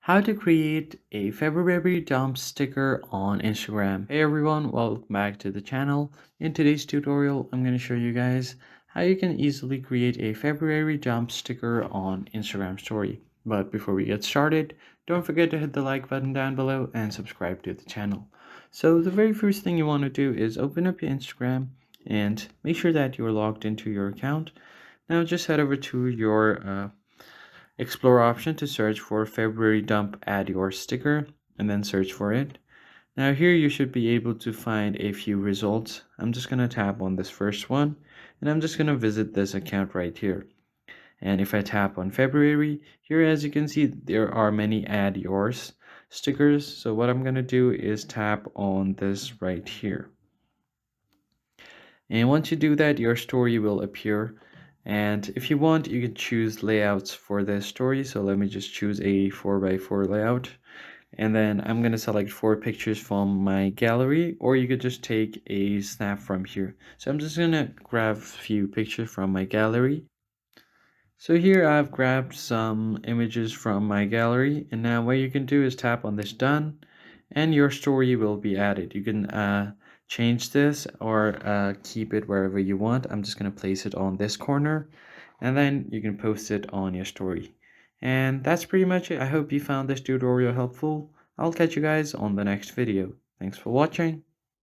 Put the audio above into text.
How to create a February dump sticker on Instagram. Hey everyone, welcome back to the channel. In today's tutorial, I'm going to show you guys how you can easily create a February dump sticker on Instagram story. But before we get started, don't forget to hit the like button down below and subscribe to the channel. So the very first thing you want to do is open up your Instagram and make sure that you're logged into your account. Now just head over to your Explore option to search for February dump add your sticker and then search for it. Now here you should be able to find a few results. I'm just going to tap on this first one and I'm just going to visit this account right here. And if I tap on February, here as you can see there are many add yours stickers. So what I'm going to do is tap on this right here. And once you do that, your story will appear. And if you want, you can choose layouts for this story. So let me just choose a 4x4 layout. And then I'm going to select 4 pictures from my gallery, or you could just take a snap from here. So I'm just going to grab a few pictures from my gallery. So here I've grabbed some images from my gallery. And now what you can do is tap on this done and your story will be added. You can change this or keep it wherever you want. I'm just going to place it on this corner and then you can post it on your story. And that's pretty much it. I hope you found this tutorial helpful. I'll catch you guys on the next video. Thanks for watching.